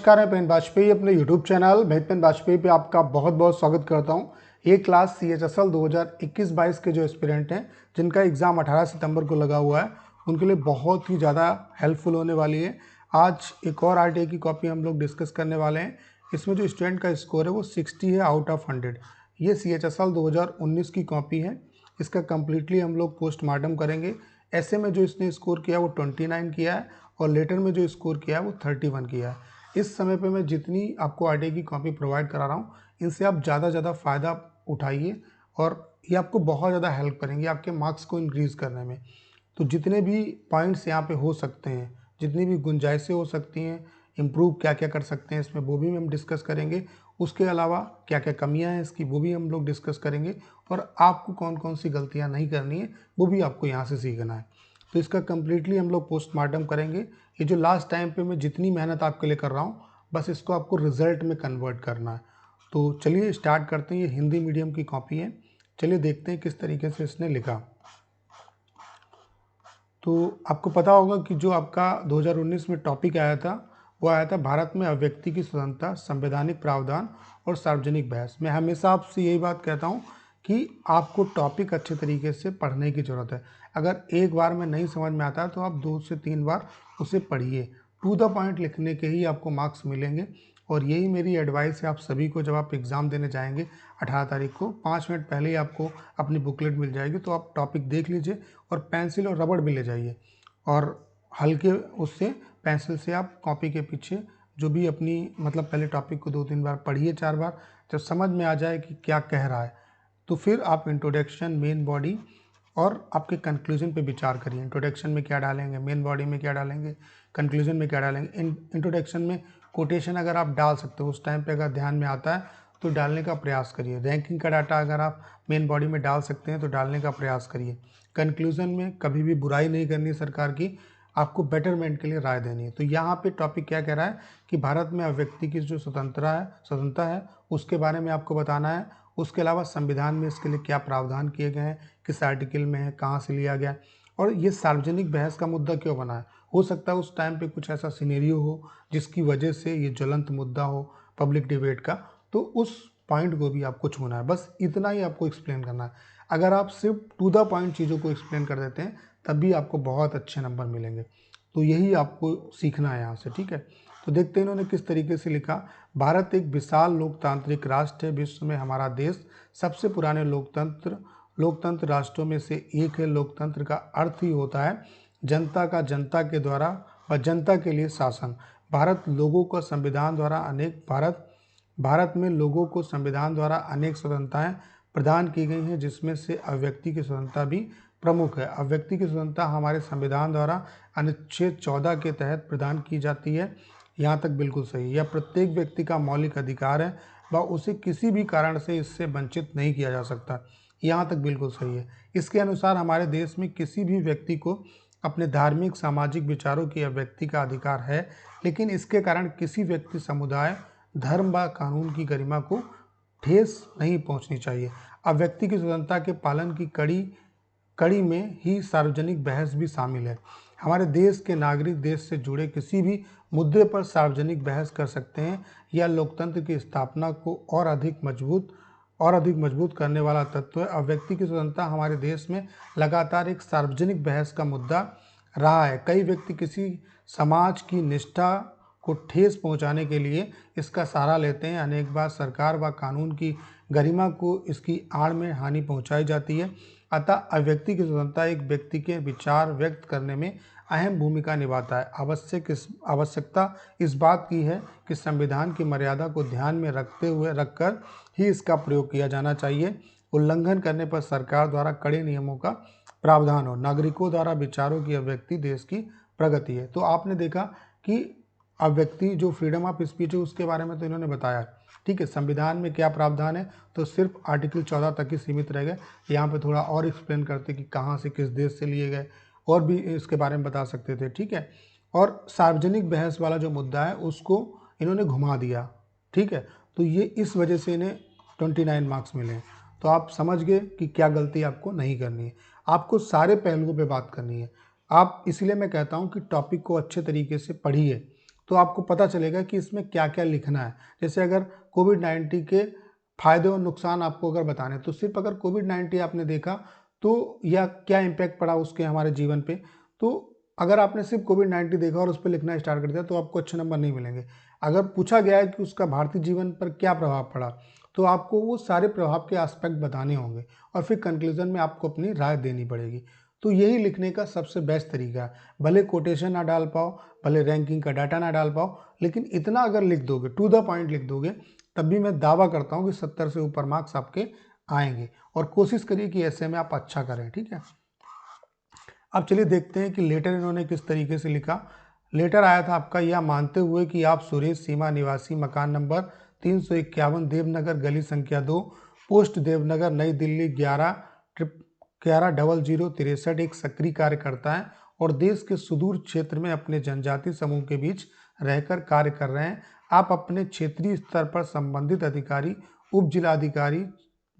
नमस्कार, मैं पेन वाजपेयी अपने यूट्यूब चैनल मैं पेन वाजपेयी पे आपका बहुत बहुत स्वागत करता हूं। ये क्लास CHSL 2021-22 के जो एस्पिरेंट हैं जिनका एग्ज़ाम 18 सितंबर को लगा हुआ है उनके लिए बहुत ही ज़्यादा हेल्पफुल होने वाली है। आज एक और RTA की कॉपी हम लोग डिस्कस करने वाले हैं। इसमें जो स्टूडेंट का स्कोर है वो 60 है आउट ऑफ 100। ये CHSL 2019 की कॉपी है। इसका कम्प्लीटली हम लोग पोस्टमार्टम करेंगे। ऐसे में जो इसने स्कोर किया वो 29 किया है और लेटर में जो स्कोर किया है वो 31 किया है। इस समय पे मैं जितनी आपको RTA की कॉपी प्रोवाइड करा रहा हूँ इनसे आप ज़्यादा से ज़्यादा फ़ायदा उठाइए और ये आपको बहुत ज़्यादा हेल्प करेंगे आपके मार्क्स को इंक्रीज़ करने में। तो जितने भी पॉइंट्स यहाँ पे हो सकते हैं, जितनी भी गुंजाइशें हो सकती हैं, इम्प्रूव क्या क्या कर सकते हैं इसमें वो भी हम डिस्कस करेंगे। उसके अलावा क्या क्या कमियाँ हैं इसकी वो भी हम लोग डिस्कस करेंगे और आपको कौन कौन सी गलतियाँ नहीं करनी है वो भी आपको यहाँ से सीखना है। तो इसका कम्प्लीटली हम लोग पोस्टमार्टम करेंगे। ये जो लास्ट टाइम पे मैं जितनी मेहनत आपके लिए कर रहा हूँ बस इसको आपको रिजल्ट में कन्वर्ट करना है। तो चलिए स्टार्ट करते हैं। ये हिंदी मीडियम की कॉपी है। चलिए देखते हैं किस तरीके से इसने लिखा। तो आपको पता होगा कि जो आपका 2019 में टॉपिक आया था वो आया था भारत में अभिव्यक्ति की स्वतंत्रता, संवैधानिक प्रावधान और सार्वजनिक बहस। मैं हमेशा आपसे यही बात कहता हूँ कि आपको टॉपिक अच्छे तरीके से पढ़ने की ज़रूरत है। अगर एक बार में नहीं समझ में आता है तो आप 2 से 3 बार उसे पढ़िए। टू द पॉइंट लिखने के ही आपको मार्क्स मिलेंगे और यही मेरी एडवाइस है आप सभी को। जब आप एग्ज़ाम देने जाएंगे 18 तारीख को 5 मिनट पहले ही आपको अपनी बुकलेट मिल जाएगी, तो आप टॉपिक देख लीजिए और पेंसिल और रबड़ भी ले जाइए और हल्के उससे पेंसिल से आप कॉपी के पीछे जो भी अपनी पहले टॉपिक को 2-3 बार पढ़िए, 4 बार। जब समझ में आ जाए कि क्या कह रहा है तो फिर आप इंट्रोडक्शन, मेन बॉडी और आपके कंक्लूजन पे विचार करिए। इंट्रोडक्शन में क्या डालेंगे, मेन बॉडी में क्या डालेंगे, कंक्लूजन में क्या डालेंगे। इंट्रोडक्शन में कोटेशन अगर आप डाल सकते हो उस टाइम पे, अगर ध्यान में आता है तो डालने का प्रयास करिए। रैंकिंग का डाटा अगर आप मेन बॉडी में डाल सकते हैं तो डालने का प्रयास करिए। कंक्लूजन में कभी भी बुराई नहीं करनी है सरकार की, आपको बेटरमेंट के लिए राय देनी है। तो यहाँ पे टॉपिक क्या कह रहा है कि भारत में अभिव्यक्ति की जो स्वतंत्रता है उसके बारे में आपको बताना है। उसके अलावा संविधान में इसके लिए क्या प्रावधान किए गए हैं, किस आर्टिकल में है, कहाँ से लिया गया और ये सार्वजनिक बहस का मुद्दा क्यों बना है। हो सकता है उस टाइम पे कुछ ऐसा सिनेरियो हो जिसकी वजह से ये ज्वलंत मुद्दा हो पब्लिक डिबेट का, तो उस पॉइंट को भी आपको छूना है। बस इतना ही आपको एक्सप्लेन करना है। अगर आप सिर्फ टू द पॉइंट चीज़ों को एक्सप्लेन कर देते हैं तब भी आपको बहुत अच्छे नंबर मिलेंगे। तो यही आपको सीखना है यहाँ से, ठीक है। तो देखते हैं इन्होंने किस तरीके से लिखा। भारत एक विशाल लोकतांत्रिक राष्ट्र है। विश्व में हमारा देश सबसे पुराने लोकतंत्र राष्ट्रों में से एक है। लोकतंत्र का अर्थ ही होता है जनता का जनता के द्वारा व जनता के लिए शासन। भारत में लोगों को संविधान द्वारा अनेक स्वतंत्रताएं प्रदान की गई हैं जिसमें से अभिव्यक्ति की स्वतंत्रता भी प्रमुख है। अभिव्यक्ति की स्वतंत्रता हमारे संविधान द्वारा अनुच्छेद 14 के तहत प्रदान की जाती है। यहाँ तक बिल्कुल सही। यह प्रत्येक व्यक्ति का मौलिक अधिकार है व उसे किसी भी कारण से इससे वंचित नहीं किया जा सकता। यहाँ तक बिल्कुल सही है। इसके अनुसार हमारे देश में किसी भी व्यक्ति को अपने धार्मिक, सामाजिक विचारों की अभिव्यक्ति का अधिकार है, लेकिन इसके कारण किसी व्यक्ति, समुदाय, धर्म व कानून की गरिमा को ठेस नहीं पहुंचनी चाहिए। अभिव्यक्ति की स्वतंत्रता के पालन की कड़ी में ही सार्वजनिक बहस भी शामिल है। हमारे देश के नागरिक देश से जुड़े किसी भी मुद्दे पर सार्वजनिक बहस कर सकते हैं। यह लोकतंत्र की स्थापना को और अधिक मजबूत करने वाला तत्व है। अभिव्यक्ति की स्वतंत्रता हमारे देश में लगातार एक सार्वजनिक बहस का मुद्दा रहा है। कई व्यक्ति किसी समाज की निष्ठा को ठेस पहुंचाने के लिए इसका सहारा लेते हैं। अनेक बार सरकार व कानून की गरिमा को इसकी आड़ में हानि पहुंचाई जाती है। अतः अभिव्यक्ति की स्वतंत्रता एक व्यक्ति के विचार व्यक्त करने में अहम भूमिका निभाता है। आवश्यकता इस बात की है कि संविधान की मर्यादा को ध्यान में रखकर ही इसका प्रयोग किया जाना चाहिए। उल्लंघन करने पर सरकार द्वारा कड़े नियमों का प्रावधान हो। नागरिकों द्वारा विचारों की अभिव्यक्ति देश की प्रगति है। तो आपने देखा कि अभिव्यक्ति जो फ्रीडम ऑफ स्पीच है उसके बारे में तो इन्होंने बताया, ठीक है। संविधान में क्या प्रावधान है तो सिर्फ आर्टिकल 14 तक ही सीमित रह गए। यहाँ पे थोड़ा और एक्सप्लेन करते कि कहाँ से, किस देश से लिए गए और भी इसके बारे में बता सकते थे, ठीक है। और सार्वजनिक बहस वाला जो मुद्दा है उसको इन्होंने घुमा दिया, ठीक है। तो ये इस वजह से इन्हें 29 मार्क्स मिले हैं। तो आप समझ गए कि क्या गलती आपको नहीं करनी है। आपको सारे पहलुओं पे बात करनी है। आप, इसलिए मैं कहता हूँ कि टॉपिक को अच्छे तरीके से पढ़िए। तो आपको पता चलेगा कि इसमें क्या क्या लिखना है। जैसे अगर कोविड-19 के फायदे और नुकसान आपको अगर बताने, तो सिर्फ अगर कोविड-19 आपने देखा तो या क्या इम्पैक्ट पड़ा उसके हमारे जीवन पे, तो अगर आपने सिर्फ कोविड-19 देखा और उस पर लिखना स्टार्ट कर दिया तो आपको अच्छे नंबर नहीं मिलेंगे। अगर पूछा गया है कि उसका भारतीय जीवन पर क्या प्रभाव पड़ा, तो आपको वो सारे प्रभाव के एस्पेक्ट बताने होंगे और फिर कंक्लूजन में आपको अपनी राय देनी पड़ेगी। तो यही लिखने का सबसे बेस्ट तरीका है। भले कोटेशन ना डाल पाओ, भले रैंकिंग का डाटा ना डाल पाओ, लेकिन इतना अगर लिख दोगे, टू द पॉइंट लिख दोगे, तब भी मैं दावा करता हूँ कि 70 से ऊपर मार्क्स आपके आएंगे। और कोशिश करिए कि ऐसे में आप अच्छा करें, ठीक है। अब चलिए देखते हैं कि लेटर इन्होंने किस तरीके से लिखा। लेटर आया था आपका, यह मानते हुए कि आप सुरेश सीमा निवासी, मकान नंबर 351, देवनगर, गली संख्या 2, पोस्ट देवनगर, नई दिल्ली 110063, एक सक्रिय कार्यकर्ता हैं और देश के सुदूर क्षेत्र में अपने जनजाति समूह के बीच रहकर कार्य कर रहे हैं। आप अपने क्षेत्रीय स्तर पर संबंधित अधिकारी, उप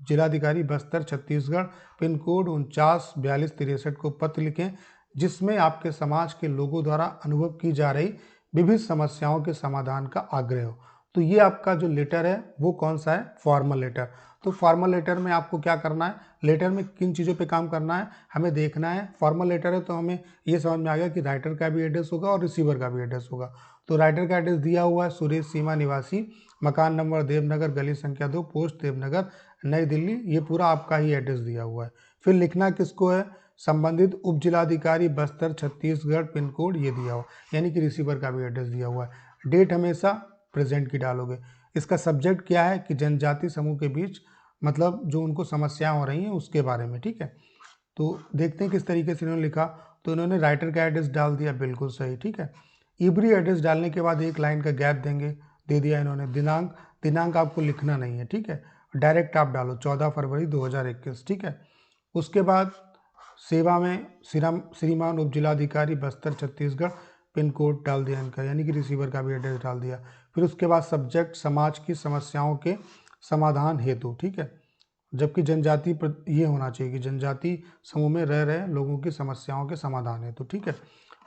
जिलाधिकारी बस्तर छत्तीसगढ़, पिन कोड 494263 को पत्र लिखें, जिसमें आपके समाज के लोगों द्वारा अनुभव की जा रही विभिन्न समस्याओं के समाधान का आग्रह हो। तो ये आपका जो लेटर है वो कौन सा है? Formal letter. तो फॉर्मल लेटर में आपको क्या करना है, लेटर में किन चीज़ों पे काम करना है हमें देखना है। फॉर्मल लेटर है तो हमें ये समझ में आ गया कि राइटर का भी एड्रेस होगा और रिसीवर का भी एड्रेस होगा। तो राइटर का एड्रेस दिया हुआ है, सुरेश सीमा निवासी, मकान नंबर देवनगर, गली संख्या 2, पोस्ट देवनगर, नई दिल्ली, ये पूरा आपका ही एड्रेस दिया हुआ है। फिर लिखना किसको है? संबंधित उप जिलाधिकारी बस्तर छत्तीसगढ़, पिन कोड ये दिया हुआ, यानी कि रिसीवर का भी एड्रेस दिया हुआ है। डेट हमेशा प्रेजेंट की डालोगे। इसका सब्जेक्ट क्या है कि जनजाति समूह के बीच, मतलब जो उनको समस्याएं हो रही हैं उसके बारे में, ठीक है। तो देखते हैं किस तरीके से इन्होंने लिखा। तो इन्होंने राइटर का एड्रेस डाल दिया, बिल्कुल सही, ठीक है। इब्री एड्रेस डालने के बाद एक लाइन का गैप देंगे, दे दिया इन्होंने। दिनांक आपको लिखना नहीं है, ठीक है, डायरेक्ट आप डालो 14 फरवरी 2021, ठीक है। उसके बाद सेवा में श्रीमान उप जिलाधिकारी बस्तर छत्तीसगढ़, पिन कोड डाल दिया इनका, यानी कि रिसीवर का भी एड्रेस डाल दिया। फिर उसके बाद सब्जेक्ट समाज की समस्याओं के समाधान हेतु, ठीक है, जबकि जनजाति पर ये होना चाहिए कि जनजाति समूह में रह रहे लोगों की समस्याओं के समाधान हेतु, ठीक है।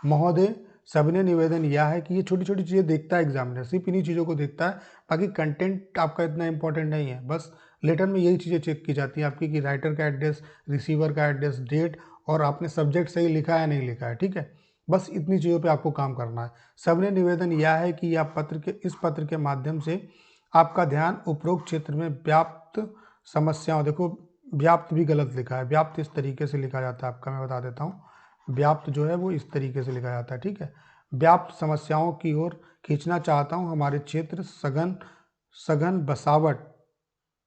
महोदय, सविनय निवेदन यह है कि ये छोटी छोटी चीज़ें देखता है एग्जामिनर, सिर्फ इन्हीं चीज़ों को देखता है, बाकी कंटेंट आपका इतना इंपॉर्टेंट नहीं है। बस लेटर में यही चीज़ें चेक की जाती हैं आपकी कि राइटर का एड्रेस, रिसीवर का एड्रेस, डेट और आपने सब्जेक्ट सही लिखा है या नहीं लिखा है, ठीक है। बस इतनी चीज़ों पे आपको काम करना है। सविनय निवेदन यह है कि इस पत्र के माध्यम से आपका ध्यान उपरोक्त क्षेत्र में व्याप्त समस्याओं, देखो व्याप्त भी गलत लिखा है, व्याप्त इस तरीके से लिखा जाता है आपका, मैं बता देता हूँ। व्याप्त जो है वो इस तरीके से लिखा जाता है, ठीक है। व्याप्त समस्याओं की ओर खींचना चाहता हूँ हमारे क्षेत्र सघन सघन बसावट,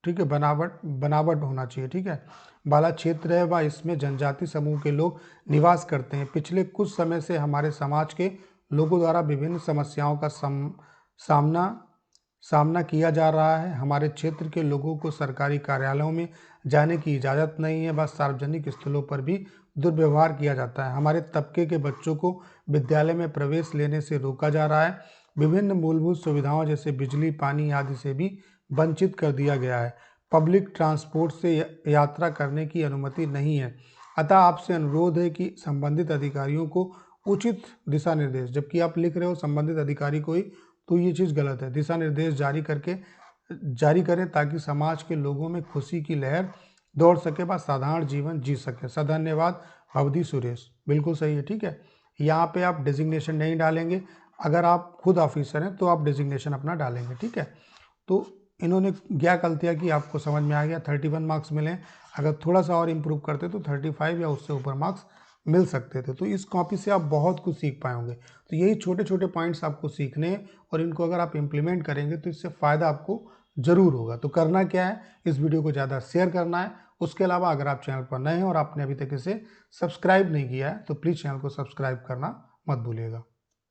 ठीक है, बनावट होना चाहिए, ठीक है, वाला क्षेत्र है व इसमें जनजाति समूह के लोग निवास करते हैं। पिछले कुछ समय से हमारे समाज के लोगों द्वारा विभिन्न समस्याओं का सामना सामना किया जा रहा है। हमारे क्षेत्र के लोगों को सरकारी कार्यालयों में जाने की इजाज़त नहीं है, बस सार्वजनिक स्थलों पर भी दुर्व्यवहार किया जाता है। हमारे तबके के बच्चों को विद्यालय में प्रवेश लेने से रोका जा रहा है। विभिन्न मूलभूत सुविधाओं जैसे बिजली, पानी आदि से भी वंचित कर दिया गया है। पब्लिक ट्रांसपोर्ट से यात्रा करने की अनुमति नहीं है। अतः आपसे अनुरोध है कि संबंधित अधिकारियों को उचित दिशा निर्देश, जबकि आप लिख रहे हो संबंधित अधिकारी को ही, तो ये चीज़ गलत है। दिशा निर्देश जारी करें ताकि समाज के लोगों में खुशी की लहर दौड़ सके व साधारण जीवन जी सके। सधन्यवाद, भवदी सुरेश। बिल्कुल सही है, ठीक है। यहाँ पे आप डेजिग्नेशन नहीं डालेंगे, अगर आप खुद ऑफिसर हैं तो आप डेजिग्नेशन अपना डालेंगे, ठीक है। तो इन्होंने क्या गलतियाँ की आपको समझ में आ गया। 31 मार्क्स मिले, अगर थोड़ा सा और इम्प्रूव करते तो 35 या उससे ऊपर मार्क्स मिल सकते थे। तो इस कॉपी से आप बहुत कुछ सीख पाएंगे। तो यही छोटे छोटे पॉइंट्स आपको सीखने हैं और इनको अगर आप इम्प्लीमेंट करेंगे तो इससे फ़ायदा आपको ज़रूर होगा। तो करना क्या है, इस वीडियो को ज़्यादा शेयर करना है। उसके अलावा अगर आप चैनल पर नए हैं और आपने अभी तक इसे सब्सक्राइब नहीं किया है तो प्लीज़ चैनल को सब्सक्राइब करना मत भूलिएगा।